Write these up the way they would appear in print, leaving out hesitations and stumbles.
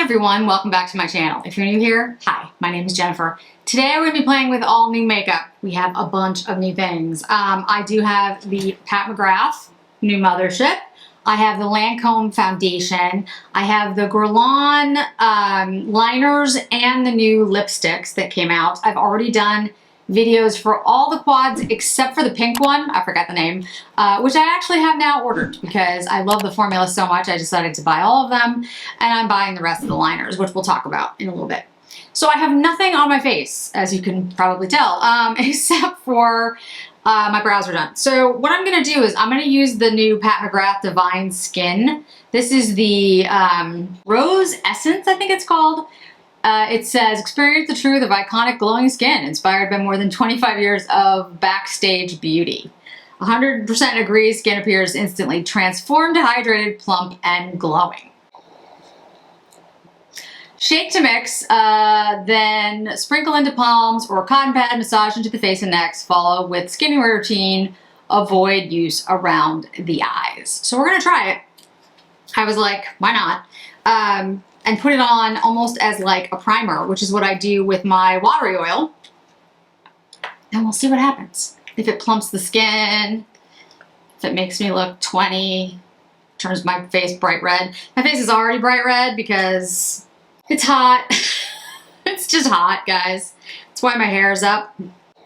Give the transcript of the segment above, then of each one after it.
everyone, welcome back to my channel. If you're new here, hi, my name is Jennifer. Today we're going to be playing with all new makeup. We have a bunch of new things. I do have the Pat McGrath new Mothership. I have the Lancome foundation. I have the Guerlain liners and the new lipsticks that came out. I've already done videos for all the quads except for the pink one, I forgot the name, which I actually have now ordered because I love the formula so much I decided to buy all of them, and I'm buying the rest of the liners, which we'll talk about in a little bit. So I have nothing on my face, as you can probably tell, except for my brows are done. So what I'm going to do is I'm going to use the new Pat McGrath Divine Skin. This is the Rose Essence, I think it's called. It says, experience the truth of iconic glowing skin, inspired by more than 25 years of backstage beauty. 100% agrees skin appears instantly transformed, hydrated, plump, and glowing. Shake to mix, then sprinkle into palms or cotton pad, massage into the face and neck, follow with skincare routine, avoid use around the eyes. So we're gonna try it. I was like, why not? And put it on almost as like a primer, which is what I do with my watery oil. And we'll see what happens. If it plumps the skin, if it makes me look 20, turns my face bright red. My face is already bright red because it's hot. It's just hot, guys. That's why my hair is up.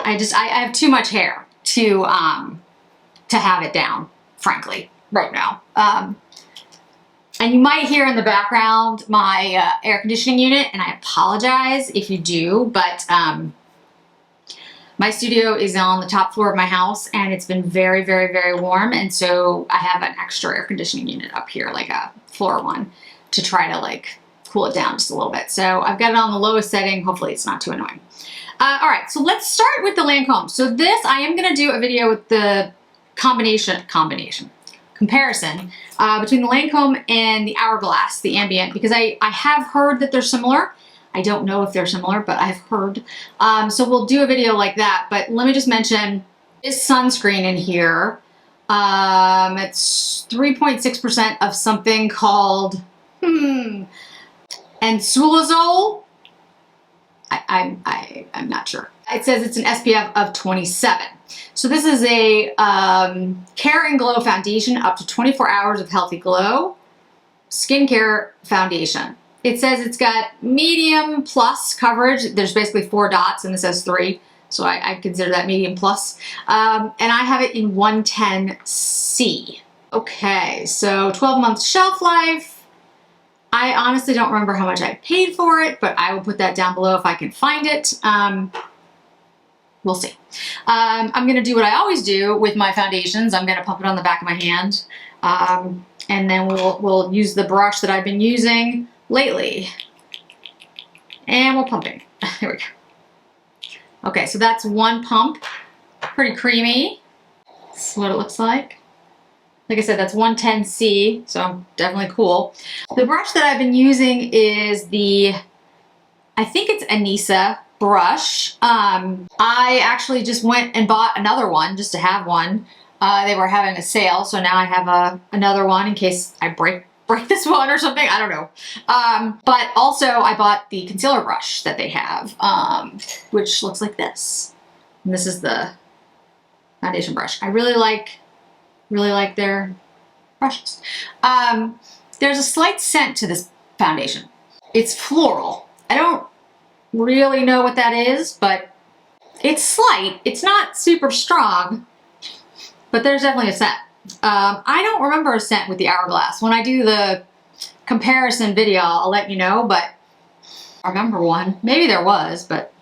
I have too much hair to have it down, frankly, right now. And you might hear in the background my air conditioning unit, and I apologize if you do, but my studio is on the top floor of my house, and it's been very, very, very warm, and so I have an extra air conditioning unit up here, like a floor one, to try to like cool it down just a little bit. So I've got it on the lowest setting. Hopefully it's not too annoying. All right, so let's start with the Lancome. So this, I am gonna do a video with the comparison between the Lancome and the Hourglass, the Ambient, because I have heard that they're similar. I don't know if they're similar, but I've heard. So we'll do a video like that, but let me just mention this sunscreen in here. It's 3.6% of something called, and Sulazole. I'm not sure. It says it's an SPF of 27. So this is a Care and Glow foundation, up to 24 hours of healthy glow. Skincare foundation. It says it's got medium plus coverage. There's basically 4 dots and this says 3. So I consider that medium plus. And I have it in 110C. Okay, so 12 months shelf life. I honestly don't remember how much I paid for it, but I will put that down below if I can find it. We'll see. I'm going to do what I always do with my foundations. I'm going to pump it on the back of my hand. And then we'll use the brush that I've been using lately. And we're pumping. There we go. Okay, so that's one pump. Pretty creamy. That's what it looks like. Like I said, that's 110C, so definitely cool. The brush that I've been using is the, I think it's Anissa brush. I actually just went and bought another one just to have one. They were having a sale, so now I have another one in case I break this one or something. I don't know. But also I bought the concealer brush that they have, which looks like this. And this is the foundation brush. I really like their brushes. There's a slight scent to this foundation. It's floral. I don't really know what that is, but it's slight. It's not super strong, but there's definitely a scent. I don't remember a scent with the Hourglass. When I do the comparison video, I'll let you know, but I remember one. Maybe there was, but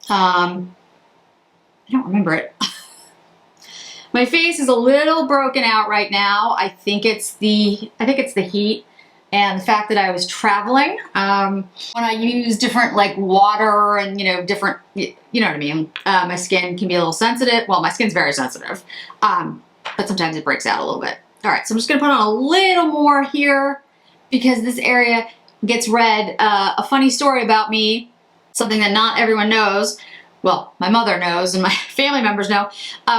I don't remember it. My face is a little broken out right now. I think it's the heat and the fact that I was traveling. When I use different like water and different, you know what I mean. My skin can be a little sensitive. Well, my skin's very sensitive, but sometimes it breaks out a little bit. All right, so I'm just gonna put on a little more here because this area gets red. A funny story about me, something that not everyone knows. Well, my mother knows and my family members know.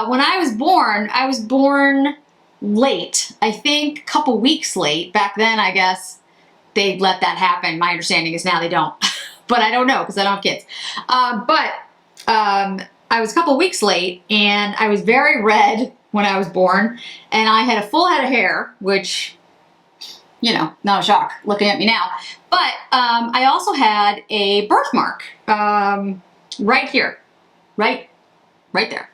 When I was born late, I think a couple weeks late. Back then, I guess, they let that happen. My understanding is now they don't, but I don't know because I don't have kids. I was a couple weeks late, and I was very red when I was born, and I had a full head of hair, which, you know, not a shock looking at me now. But I also had a birthmark right here, right there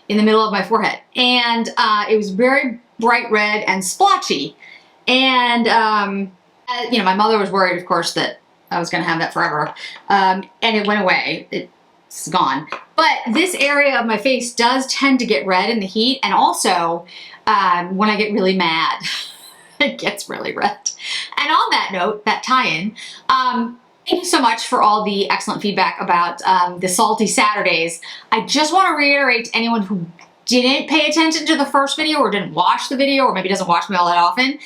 in the middle of my forehead. And it was very bright red and splotchy. And, you know, my mother was worried, of course, that I was going to have that forever. And it went away. It's gone. But this area of my face does tend to get red in the heat. And also, when I get really mad, it gets really red. And on that note, that tie-in, thank you so much for all the excellent feedback about the Salty Saturdays. I just want to reiterate to anyone who didn't pay attention to the first video or didn't watch the video or maybe doesn't watch me all that often,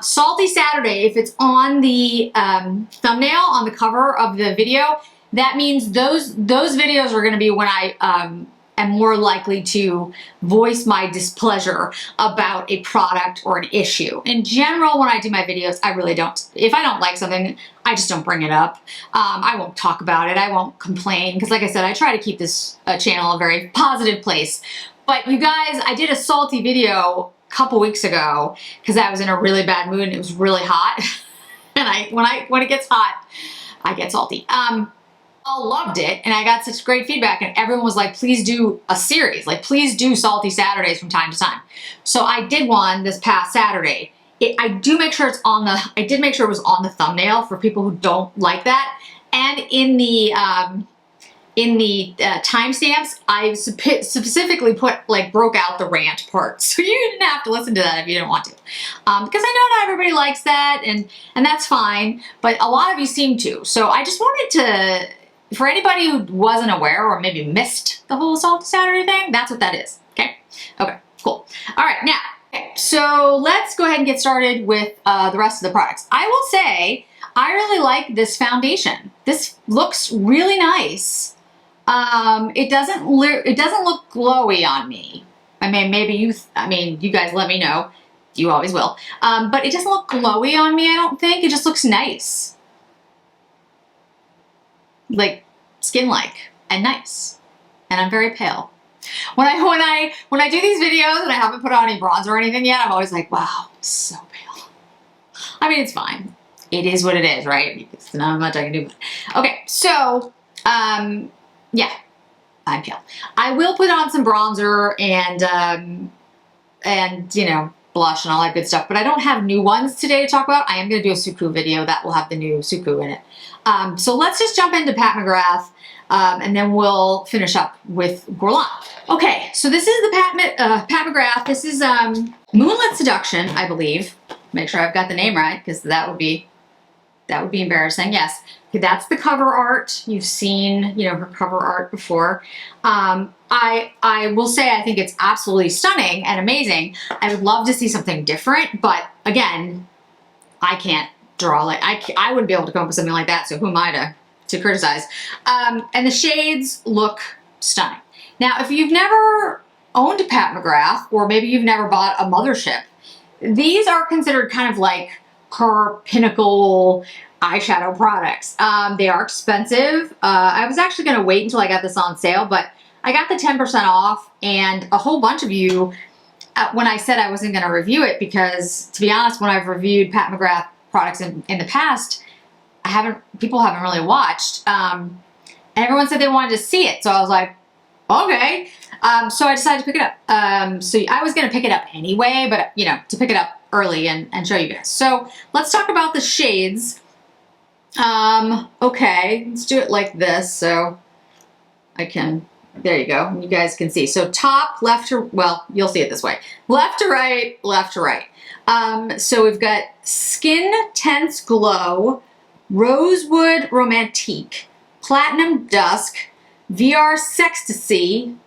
Salty Saturday, if it's on the thumbnail on the cover of the video, that means those videos are going to be when I am more likely to voice my displeasure about a product or an issue. In general, when I do my videos, I really don't. If I don't like something, I just don't bring it up. I won't talk about it. I won't complain because, like I said, I try to keep this channel a very positive place. But you guys, I did a salty video a couple weeks ago because I was in a really bad mood and it was really hot. And when it gets hot, I get salty. All loved it, and I got such great feedback, and everyone was like, please do a series, like please do Salty Saturdays from time to time. So I did one this past Saturday. I did make sure it was on the thumbnail for people who don't like that, and in the timestamps, I specifically broke out the rant part, so you didn't have to listen to that if you didn't want to, because I know not everybody likes that, and that's fine, but a lot of you seem to. So I just wanted to, for anybody who wasn't aware or maybe missed the whole Salty Saturday thing, that's what that is. Okay, cool. All right, now, so let's go ahead and get started with the rest of the products. I will say I really like this foundation. This looks really nice. It doesn't look glowy on me. I mean, you guys let me know. You always will. But it doesn't look glowy on me, I don't think. It just looks nice. Like skin-like and nice. And I'm very pale. When I do these videos and I haven't put on any bronzer or anything yet, I'm always like, wow, so pale. I mean, it's fine. It is what it is, right? It's not much I can do. Okay, so yeah, I'm pale. I will put on some bronzer and you know, blush and all that good stuff, but I don't have new ones today to talk about. I am going to do a Suku video that will have the new Suku in it. So let's just jump into Pat McGrath, and then we'll finish up with Guerlain. Okay, so this is the Pat McGrath. This is Moonlit Seduction, I believe. Make sure I've got the name right, because that would be embarrassing. Yes, okay, that's the cover art. You've seen, you know, her cover art before. I will say I think it's absolutely stunning and amazing. I would love to see something different, but again, I can't draw like I wouldn't be able to come up with something like that. So who am I to criticize? And the shades look stunning. Now, if you've never owned a Pat McGrath, or maybe you've never bought a Mothership, these are considered kind of like her pinnacle eyeshadow products. They are expensive. I was actually going to wait until I got this on sale, but I got the 10% off, and a whole bunch of you, when I said I wasn't going to review it, because to be honest, when I've reviewed Pat McGrath products in the past, people haven't really watched, and everyone said they wanted to see it, so I was like, okay. So I decided to pick it up. So I was going to pick it up anyway, but you know, to pick it up early and show you guys. So let's talk about the shades. Okay, let's do it like this, so I can, there you go, you guys can see. So top, left to, well, you'll see it this way. Left to right, left to right. So we've got Skin Tense Glow, Rosewood Romantique, Platinum Dusk, VR Sextasy,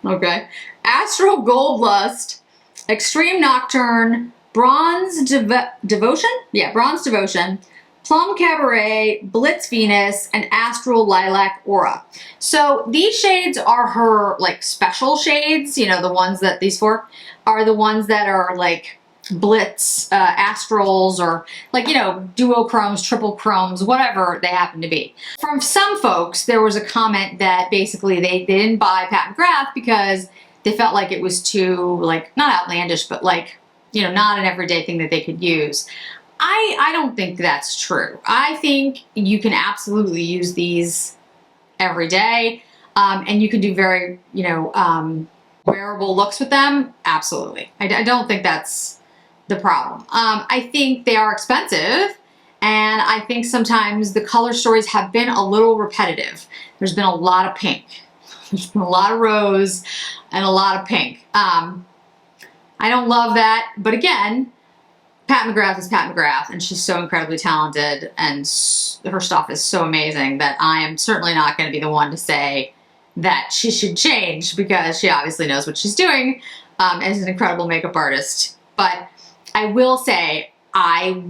okay, Astral Gold Lust, Extreme Nocturne, Bronze Devotion? Yeah, Bronze Devotion, Plum Cabaret, Blitz Venus, and Astral Lilac Aura. So these shades are her like special shades, you know, the ones that these four are the ones that are like Blitz Astrals, or like, you know, duochromes, triple chromes, whatever they happen to be. From some folks, there was a comment that basically they didn't buy Pat McGrath because they felt like it was too, like, not outlandish, but like, you know, not an everyday thing that they could use. I don't think that's true. I think you can absolutely use these every day, and you can do very, you know, wearable looks with them. Absolutely. I don't think that's the problem. I think they are expensive, and I think sometimes the color stories have been a little repetitive. There's been a lot of pink. There's been a lot of rose and a lot of pink. I don't love that, but again, Pat McGrath is Pat McGrath, and she's so incredibly talented, and her stuff is so amazing that I am certainly not going to be the one to say that she should change, because she obviously knows what she's doing as an incredible makeup artist. But I will say I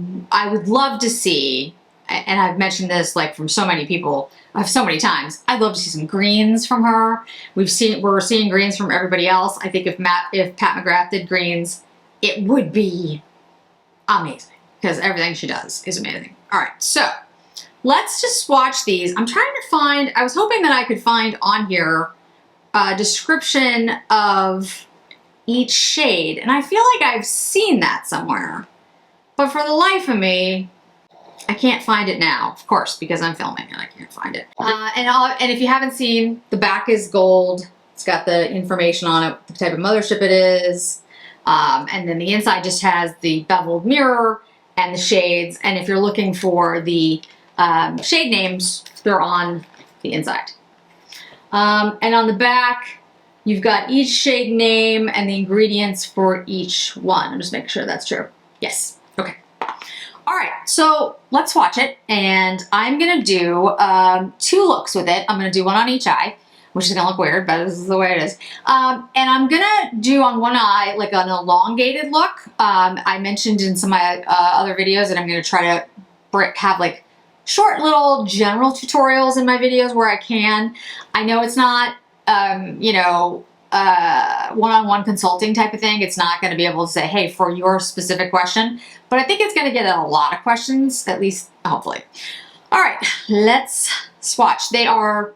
would love to see, and I've mentioned this like from so many people, so many times, I'd love to see some greens from her. We're seeing greens from everybody else. I think if Pat McGrath did greens, it would be amazing, because everything she does is amazing. All right, so let's just swatch these. I'm trying to find, I was hoping that I could find on here a description of each shade, and I feel like I've seen that somewhere, but for the life of me, I can't find it now, of course, because I'm filming and I can't find it. And if you haven't seen, the back is gold. It's got the information on it, the type of mothership it is, and then the inside just has the beveled mirror and the shades, and if you're looking for the shade names, they're on the inside. And on the back, you've got each shade name and the ingredients for each one. I'm just making sure that's true. Yes. Okay. All right. So let's swatch it. And I'm going to do 2 looks with it. I'm going to do one on each eye, which is going to look weird, but this is the way it is. And I'm going to do on one eye like an elongated look. I mentioned in some of my other videos that I'm going to try to have like short little general tutorials in my videos where I can. I know it's not you know, one-on-one consulting type of thing. It's not going to be able to say, hey, for your specific question, but I think it's going to get at a lot of questions, at least hopefully. All right, let's swatch. They are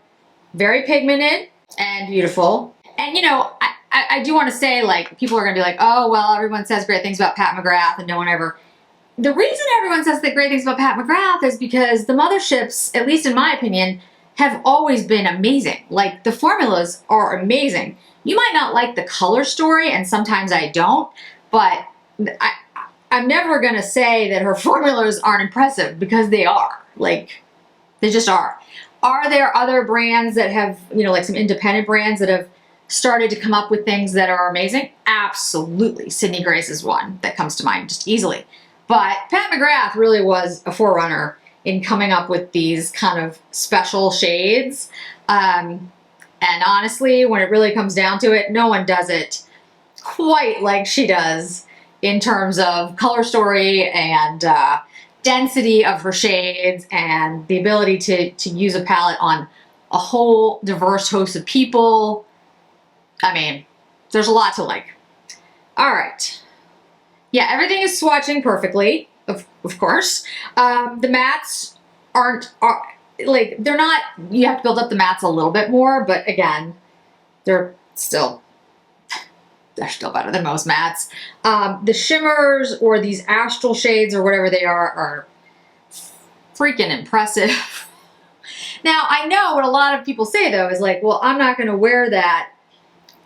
very pigmented and beautiful. And you know, I do want to say, like, people are going to be like, oh, well, everyone says great things about Pat McGrath and no one ever. The reason everyone says the great things about Pat McGrath is because the motherships, at least in my opinion, have always been amazing. Like, the formulas are amazing. You might not like the color story, and sometimes I don't, but I'm never gonna say that her formulas aren't impressive, because they are. Like, they just are. Are there other brands that have, you know, like some independent brands that have started to come up with things that are amazing? Absolutely. Sydney Grace is one that comes to mind just easily. But Pat McGrath really was a forerunner in coming up with these kind of special shades. And honestly, when it really comes down to it, no one does it quite like she does in terms of color story and density of her shades and the ability to use a palette on a whole diverse host of people. I mean, there's a lot to like. All right. Yeah, everything is swatching perfectly. Of course. The mattes aren't, like, they're not, you have to build up the mattes a little bit more, but again, they're still better than most mattes. The shimmers or these astral shades or whatever they are freaking impressive. Now, I know what a lot of people say though is like, well, I'm not going to wear that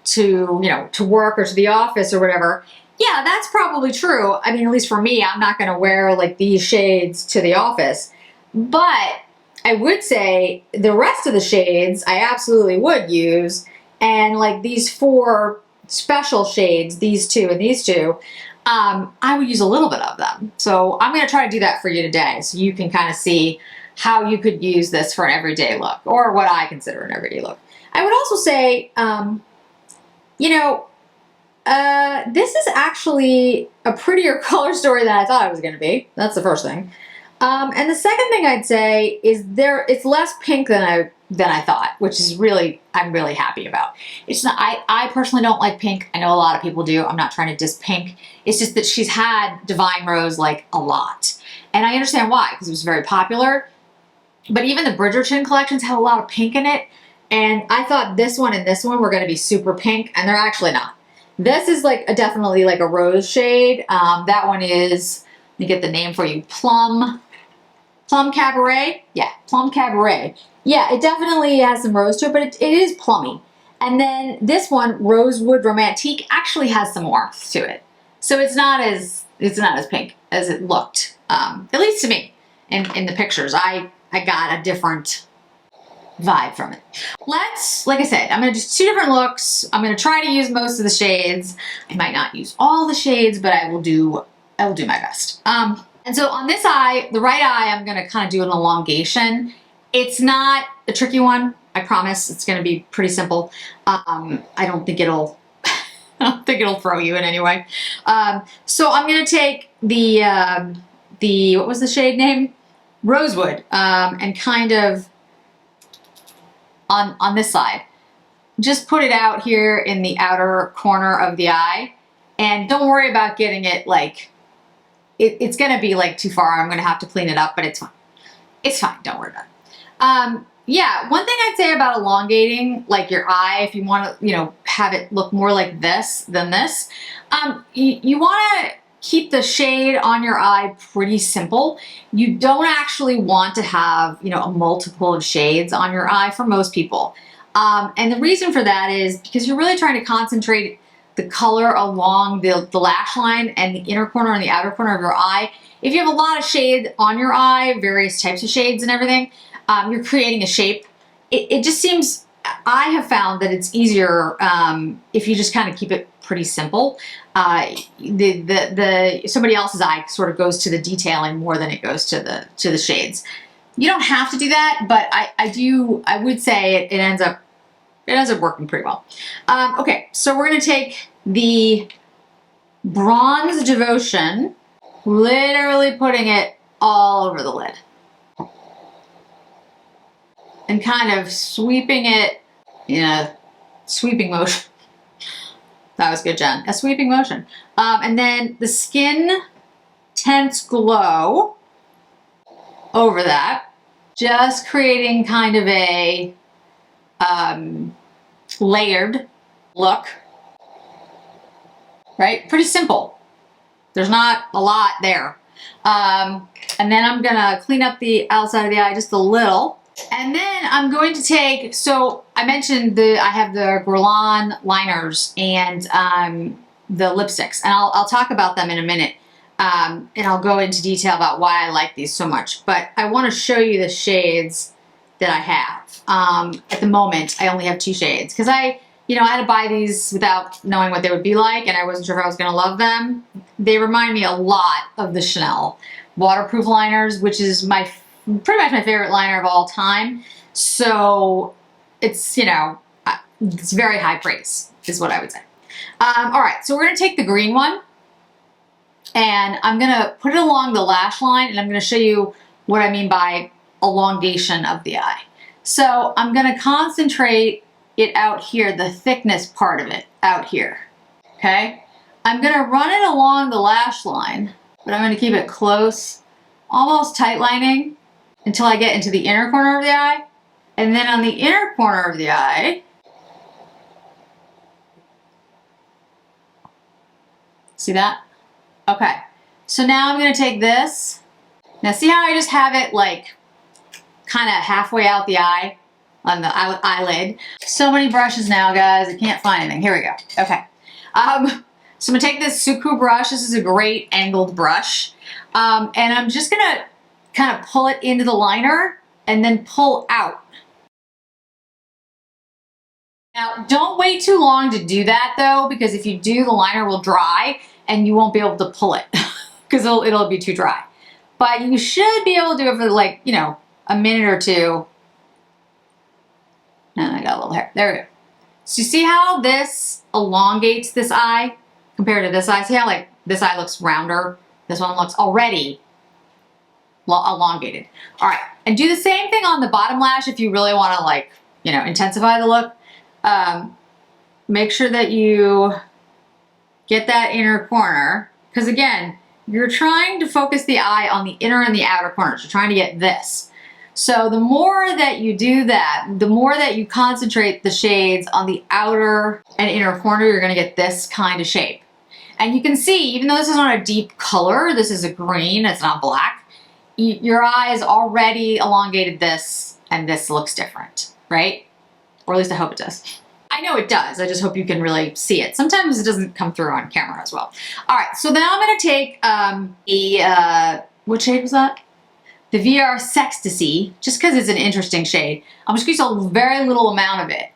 to, you know, to work or to the office or whatever. Yeah, that's probably true. I mean, at least for me, I'm not going to wear like these shades to the office. But I would say the rest of the shades I absolutely would use. And like these 4 special shades, these 2 and these 2, I would use a little bit of them. So I'm going to try to do that for you today, so you can kind of see how you could use this for an everyday look, or what I consider an everyday look. I would also say, you know, this is actually a prettier color story than I thought it was going to be. That's the first thing. And the second thing I'd say is it's less pink than I thought, which is I'm really happy about. It's not, I personally don't like pink. I know a lot of people do. I'm not trying to diss pink. It's just that she's had Divine Rose like a lot. And I understand why, because it was very popular. But even the Bridgerton collections had a lot of pink in it. And I thought this one and this one were going to be super pink, and they're actually not. This is like definitely like a rose shade. That one is, let me get the name for you, Plum Cabaret. Yeah, Plum Cabaret. Yeah, it definitely has some rose to it, but it is plummy. And then this one, Rosewood Romantique, actually has some warmth to it. So it's not as pink as it looked, at least to me in the pictures. I got a different vibe from it. Like I said, I'm gonna do 2 different looks. I'm gonna try to use most of the shades. I might not use all the shades, but I will do my best. And so on this eye, the right eye, I'm gonna kind of do an elongation. It's not a tricky one, I promise. It's gonna be pretty simple. I don't think it'll throw you in any way. So I'm gonna take the what was the shade name? Rosewood, and kind of on this side. Just put it out here in the outer corner of the eye, and don't worry about getting it like, it's gonna be like too far. I'm gonna have to clean it up, but it's fine. It's fine, don't worry about it. Yeah, one thing I'd say about elongating like your eye, if you wanna, have it look more like this than this, you wanna keep the shade on your eye pretty simple. You don't actually want to have, a multiple of shades on your eye for most people. And the reason for that is because you're really trying to concentrate the color along the lash line and the inner corner and the outer corner of your eye. If you have a lot of shade on your eye, various types of shades and everything, you're creating a shape. It just seems, I have found that it's easier if you just kind of keep it pretty simple. Somebody else's eye sort of goes to the detailing more than it goes to the shades. You don't have to do that, but I would say it ends up working pretty well. Okay, so we're gonna take the Bronze Devotion, literally putting it all over the lid, and kind of sweeping it in a sweeping motion. That was good, Jen. A sweeping motion. And then the Skin Tense Glow over that, just creating kind of a layered look, right? Pretty simple. There's not a lot there. And then I'm gonna clean up the outside of the eye just a little. And then I'm going to take, so I mentioned I have the Guerlain liners and the lipsticks, and I'll talk about them in a minute. And I'll go into detail about why I like these so much. But I want to show you the shades that I have. At the moment, I only have 2 shades because I had to buy these without knowing what they would be like, and I wasn't sure if I was going to love them. They remind me a lot of the Chanel waterproof liners, which is pretty much my favorite liner of all time. So it's, it's very high praise is what I would say. All right, so we're gonna take the green one and I'm gonna put it along the lash line, and I'm gonna show you what I mean by elongation of the eye. So I'm gonna concentrate it out here, the thickness part of it out here, okay? I'm gonna run it along the lash line, but I'm gonna keep it close, almost tight lining, until I get into the inner corner of the eye. And then on the inner corner of the eye, see that? Okay, so now I'm gonna take this. Now see how I just have it like kind of halfway out the eye on the eyelid? So many brushes now, guys, I can't find anything. Here we go, okay. So I'm gonna take this Suku brush. This is a great angled brush. And I'm just gonna kind of pull it into the liner and then pull out. Now, don't wait too long to do that though, because if you do, the liner will dry and you won't be able to pull it because it'll be too dry. But you should be able to do it for like, a minute or two. And I got a little hair. There we go. So you see how this elongates this eye compared to this eye? See how like this eye looks rounder? This one looks already elongated. All right, and do the same thing on the bottom lash if you really want to, like, you know, intensify the look. Make sure that you get that inner corner, because again, you're trying to focus the eye on the inner and the outer corners. You're trying to get this. So the more that you do that, the more that you concentrate the shades on the outer and inner corner, you're gonna get this kind of shape. And you can see, even though this is not a deep color, this is a green, it's not black, your eye is already elongated this, and this looks different, right? Or at least I hope it does. I know it does, I just hope you can really see it. Sometimes it doesn't come through on camera as well. All right, so now I'm gonna take what shade was that? The VR Sextasy, just because it's an interesting shade. I'm just gonna use a very little amount of it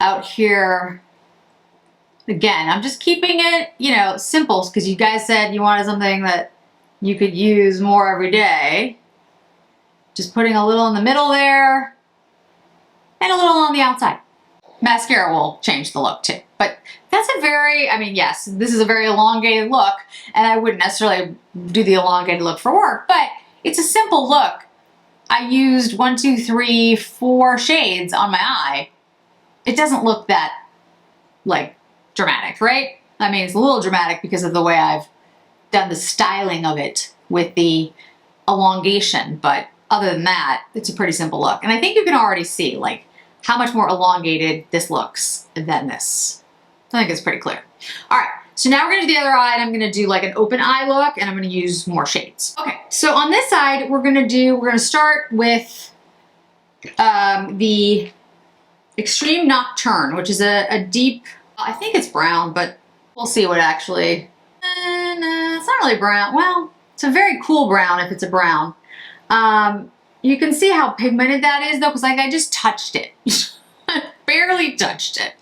out here. Again, I'm just keeping it, you know, simple, because you guys said you wanted something that you could use more every day. Just putting a little in the middle there, and a little on the outside. Mascara will change the look too, but that's a very, I mean, yes, this is a very elongated look, and I wouldn't necessarily do the elongated look for work, but it's a simple look. I used 1, 2, 3, 4 shades on my eye. It doesn't look that, like, dramatic, right? I mean, it's a little dramatic because of the way I've done the styling of it with the elongation, but other than that, it's a pretty simple look. And I think you can already see, like, how much more elongated this looks than this. I think it's pretty clear. All right, so now we're gonna do the other eye, and I'm gonna do like an open eye look, and I'm gonna use more shades. Okay, so on this side, we're gonna start with the Extreme Nocturne, which is a deep, I think it's brown, but we'll see what actually, no, it's not really brown. Well, it's a very cool brown if it's a brown. You can see how pigmented that is though, because like I just touched it. Barely touched it.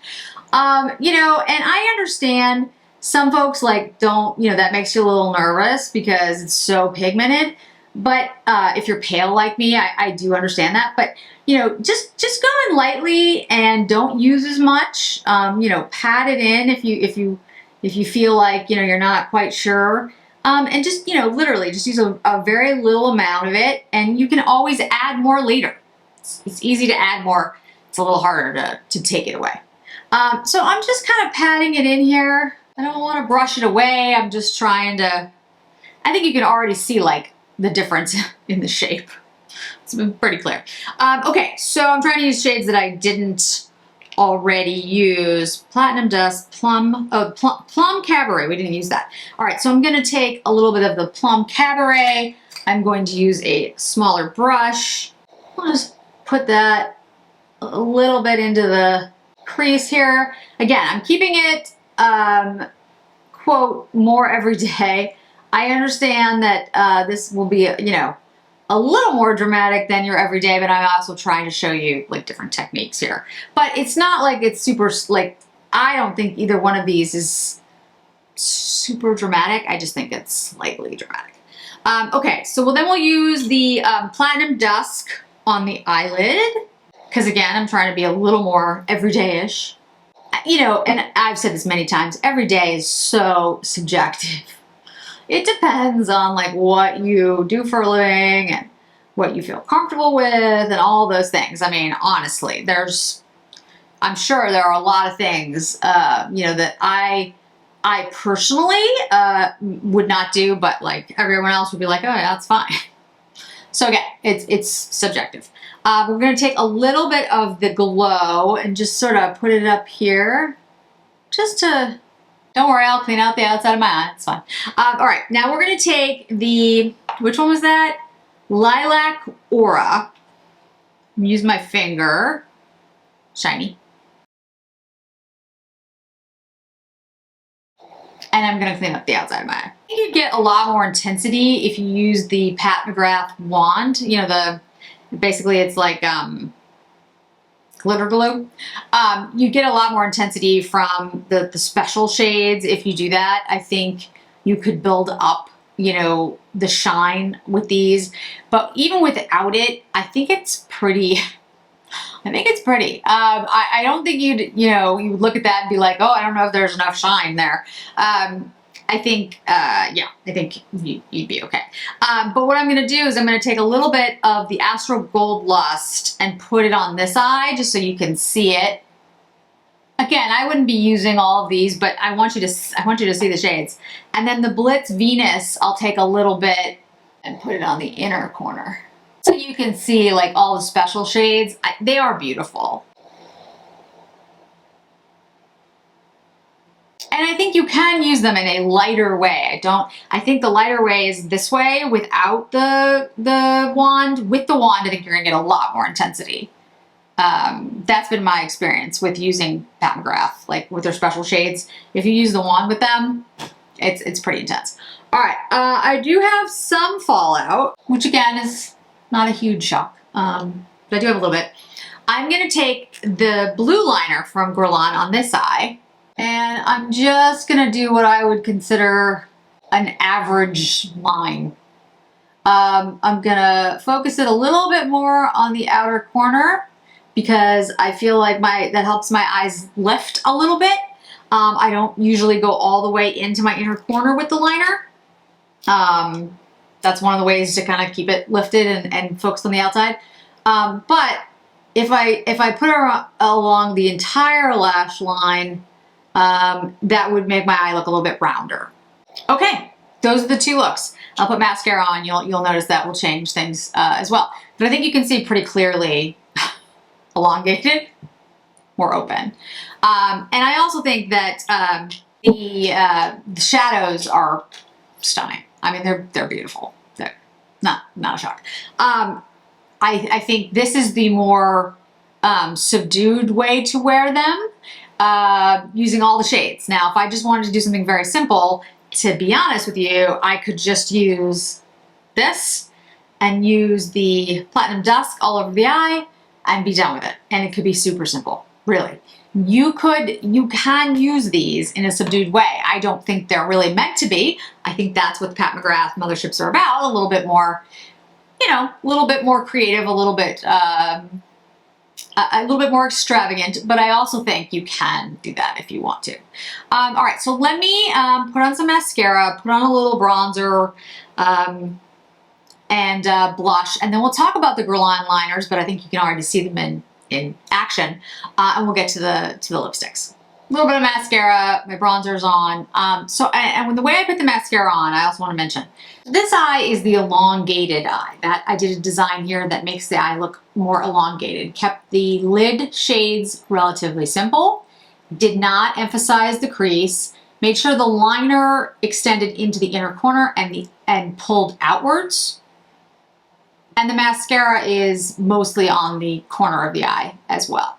You know, and I understand some folks like don't, you know, that makes you a little nervous because it's so pigmented. But if you're pale like me, I do understand that. But you know, just go in lightly and don't use as much. You know, pat it in if you feel like, you know, you're not quite sure. And just, you know, literally just use a very little amount of it, and you can always add more later. It's easy to add more. It's a little harder to take it away. So I'm just kind of patting it in here. I don't want to brush it away. I'm just trying to, I think you can already see like the difference in the shape. It's been pretty clear. Okay, so I'm trying to use shades that I didn't already use. Platinum Dust, Plum Cabaret. We didn't use that. All right, so I'm going to take a little bit of the Plum Cabaret. I'm going to use a smaller brush. I'll just put that a little bit into the crease here. Again, I'm keeping it, quote, more every day. I understand that this will be, you know, a little more dramatic than your everyday, but I'm also trying to show you like different techniques here. But it's not like it's super, like, I don't think either one of these is super dramatic. I just think it's slightly dramatic. Okay, so then we'll use the Platinum Dusk on the eyelid, because again, I'm trying to be a little more everyday-ish. You know, and I've said this many times, every day is so subjective. It depends on like what you do for a living and what you feel comfortable with and all those things. I mean, honestly, I'm sure there are a lot of things, you know, that I personally would not do, but like everyone else would be like, oh yeah, that's fine. So again, it's subjective. We're going to take a little bit of the glow and just sort of put it up here, just to, don't worry, I'll clean out the outside of my eye, it's fine. All right, now we're going to take the, which one was that? Lilac Aura. Use my finger, shiny. And I'm going to clean up the outside of my eye. I think you get a lot more intensity if you use the Pat McGrath wand. You know, basically it's like glitter glue. You get a lot more intensity from the special shades if you do that. I think you could build up, you know, the shine with these. But even without it, I think it's pretty. I think it's pretty. I don't think you would look at that and be like, oh, I don't know if there's enough shine there. I think, yeah, I think you'd be okay. But what I'm going to do is I'm going to take a little bit of the Astro Gold Lust and put it on this eye just so you can see it. Again, I wouldn't be using all of these, but I want you to see the shades. And then the Blitz Venus, I'll take a little bit and put it on the inner corner. So you can see like all the special shades. They are beautiful. And I think you can use them in a lighter way. I think the lighter way is this way without the wand. With the wand, I think you're gonna get a lot more intensity. That's been my experience with using Pat McGrath, like with their special shades. If you use the wand with them, it's pretty intense. All right, I do have some fallout, which again is not a huge shock, but I do have a little bit. I'm gonna take the blue liner from Guerlain on this eye, and I'm just gonna do what I would consider an average line. I'm gonna focus it a little bit more on the outer corner because I feel like that helps my eyes lift a little bit. I don't usually go all the way into my inner corner with the liner. That's one of the ways to kind of keep it lifted and focused on the outside. But if I put her along the entire lash line, that would make my eye look a little bit rounder. Okay, those are the two looks. I'll put mascara on. You'll notice that will change things as well. But I think you can see pretty clearly elongated, more open. And I also think that the shadows are stunning. I mean, they're beautiful. They're not a shock. I think this is the more subdued way to wear them. Using all the shades. Now, if I just wanted to do something very simple, to be honest with you, I could just use this and use the Platinum Dusk all over the eye and be done with it. And it could be super simple, really. You can use these in a subdued way. I don't think they're really meant to be. I think that's what the Pat McGrath motherships are about, a little bit more, a little bit more creative, a little bit more extravagant, but I also think you can do that if you want to. All right, so let me put on some mascara, put on a little bronzer, and blush, and then we'll talk about the Guerlain liners, but I think you can already see them in action, and we'll get to the lipsticks. A little bit of mascara, my bronzer's on. And when the way I put the mascara on, I also want to mention, this eye is the elongated eye. That I did a design here that makes the eye look more elongated. Kept the lid shades relatively simple, did not emphasize the crease, made sure the liner extended into the inner corner and pulled outwards. And the mascara is mostly on the corner of the eye as well.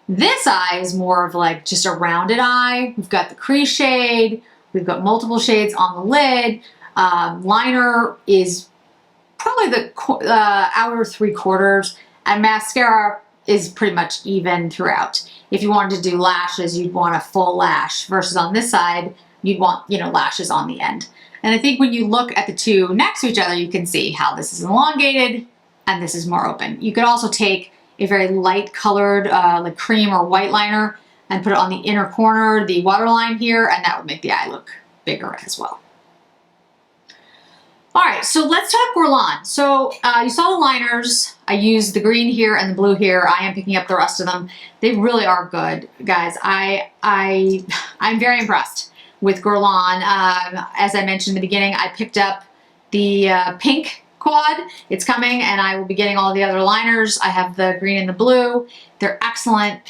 This eye is more of like just a rounded eye. We've got the crease shade, we've got multiple shades on the lid. Liner is probably the outer 3/4, and mascara is pretty much even throughout. If you wanted to do lashes, you'd want a full lash, versus on this side, you'd want, lashes on the end. And I think when you look at the two next to each other, you can see how this is elongated and this is more open. You could also take a very light colored like cream or white liner and put it on the inner corner, the waterline here, and that would make the eye look bigger as well. All right, so let's talk Guerlain. So you saw the liners. I used the green here and the blue here. I am picking up the rest of them. They really are good, guys. I'm very impressed with Guerlain. As I mentioned in the beginning, I picked up the pink quad. It's coming, and I will be getting all the other liners. I have the green and the blue. They're excellent.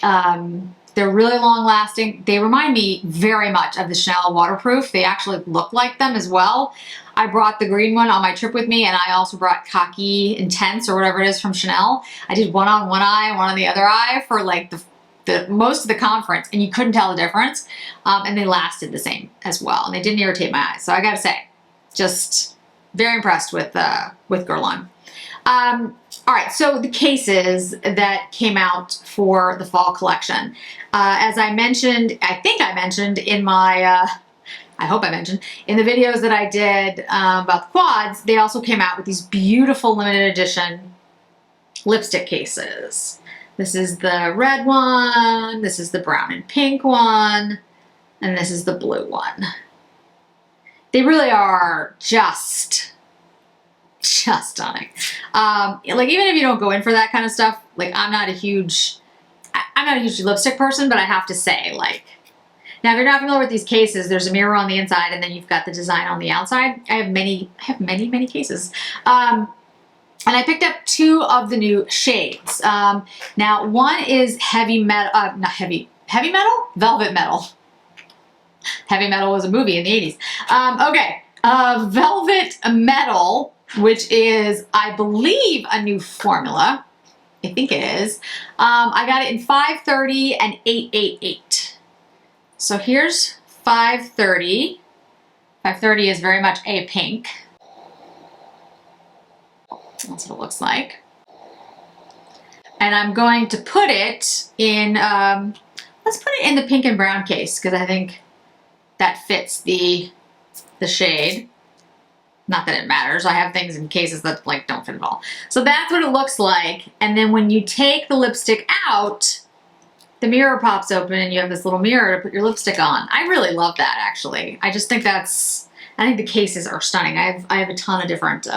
They're really long lasting. They remind me very much of the Chanel waterproof. They actually look like them as well. I brought the green one on my trip with me, and I also brought Khaki Intense or whatever it is from Chanel. I did one on one eye and one on the other eye for like the most of the conference, and you couldn't tell the difference. And they lasted the same as well, and they didn't irritate my eyes. So I gotta say, just very impressed with Guerlain. All right, so the cases that came out for the fall collection. As I mentioned, I think I mentioned in my, I hope I mentioned, in the videos that I did about the quads, they also came out with these beautiful limited edition lipstick cases. This is the red one, this is the brown and pink one, and this is the blue one. They really are just stunning. Like even if you don't go in for that kind of stuff, like I'm not a huge lipstick person, but I have to say, like, now if you're not familiar with these cases, there's a mirror on the inside and then you've got the design on the outside. I have many cases. And I picked up 2 of the new shades. Now one is heavy metal, heavy metal? Velvet metal. Heavy metal was a movie in the 80s. Okay, Velvet Metal, which is, I believe, a new formula. I think it is. I got it in 530 and 888. So here's 530. 530 is very much a pink. That's what it looks like. And I'm going to put it in, let's put it in the pink and brown case because I think that fits the shade. Not that it matters. I have things in cases that like don't fit at all. So that's what it looks like. And then when you take the lipstick out, the mirror pops open and you have this little mirror to put your lipstick on. I really love that actually. I just think I think the cases are stunning. I have a ton of different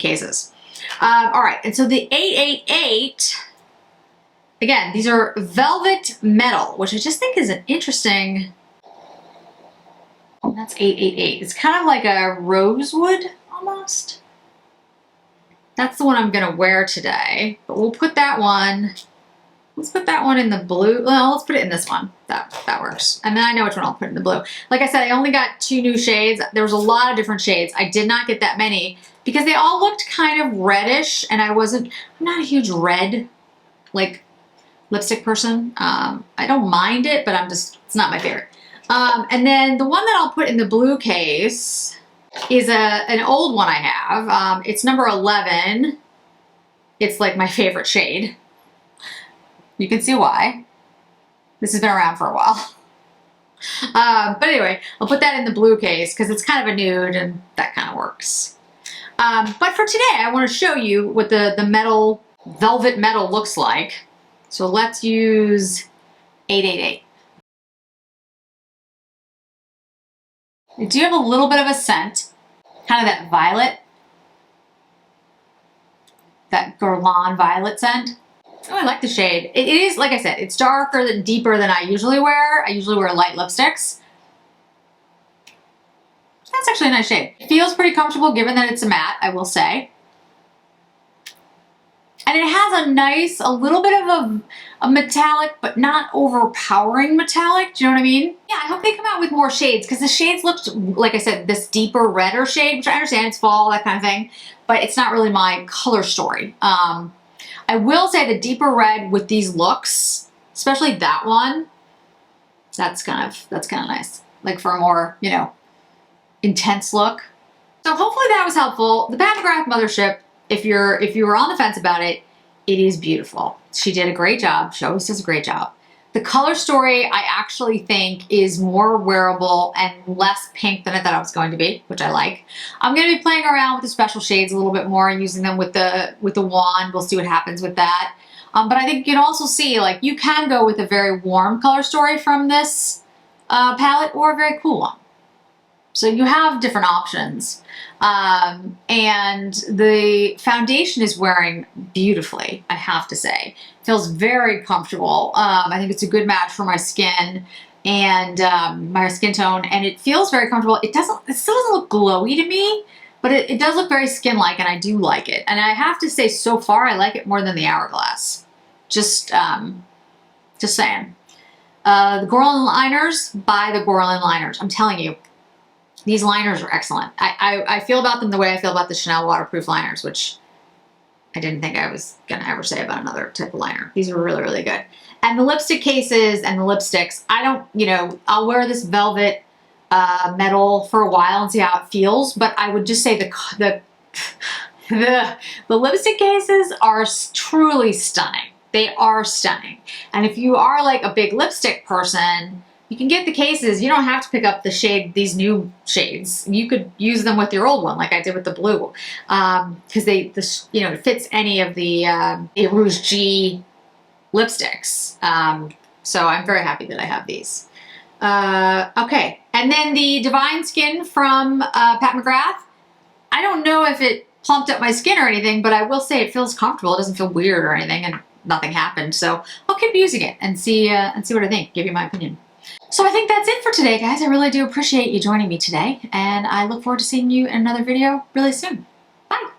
cases. All right, and so the 888, again, these are Velvet Metal, which I just think is an interesting, that's 888. It's kind of like a rosewood almost. That's the one I'm gonna wear today, but we'll put that one, let's put that one in the blue. Well, let's put it in this one. That works. And then I know which one I'll put in the blue. Like I said, I only got 2 new shades. There was a lot of different shades. I did not get that many because they all looked kind of reddish and I'm not a huge red, like, lipstick person. I don't mind it, but it's not my favorite. And then the one that I'll put in the blue case is an old one I have. It's number 11. It's like my favorite shade. You can see why. This has been around for a while. But anyway, I'll put that in the blue case because it's kind of a nude and that kind of works. But for today, I want to show you what the Velvet Metal looks like. So let's use 888. Do you have a little bit of a scent? Kind of that violet. That Guerlain violet scent. Oh, I like the shade. It is, like I said, it's darker and deeper than I usually wear. I usually wear light lipsticks. That's actually a nice shade. It feels pretty comfortable given that it's a matte, I will say. And it has a little bit of a metallic, but not overpowering metallic. Do you know what I mean? Yeah, I hope they come out with more shades because the shades looked, like I said, this deeper redder shade, which I understand it's fall, that kind of thing, but it's not really my color story. I will say the deeper red with these looks, especially that one, that's kind of nice. Like for a more, you know, intense look. So hopefully that was helpful. The McGrath Mothership, if you were on the fence about it, it is beautiful. She did a great job. She always does a great job. The color story, I actually think, is more wearable and less pink than I thought it was going to be, which I like. I'm going to be playing around with the special shades a little bit more and using them with the wand. We'll see what happens with that. But I think you can also see, like, you can go with a very warm color story from this palette or a very cool one. So you have different options. And the foundation is wearing beautifully, I have to say. It feels very comfortable. I think it's a good match for my skin and my skin tone, and it feels very comfortable. It still doesn't look glowy to me, but it does look very skin-like, and I do like it. And I have to say, so far, I like it more than the Hourglass. Just saying. The Guerlain liners, buy the Guerlain liners. I'm telling you. These liners are excellent. I feel about them the way I feel about the Chanel waterproof liners, which I didn't think I was going to ever say about another type of liner. These are really, really good. And the lipstick cases and the lipsticks, I don't, you know, I'll wear this Velvet Metal for a while and see how it feels, but I would just say the lipstick cases are truly stunning. They are stunning. And if you are like a big lipstick person, you can get the cases. You don't have to pick up the shade, these new shades. You could use them with your old one, like I did with the blue, because it fits any of the Rouge G lipsticks. So I'm very happy that I have these. Okay, and then the Divine Skin from Pat McGrath. I don't know if it plumped up my skin or anything, but I will say it feels comfortable. It doesn't feel weird or anything, and nothing happened. So I'll keep using it and see what I think. Give you my opinion. So I think that's it for today, guys. I really do appreciate you joining me today, and I look forward to seeing you in another video really soon. Bye.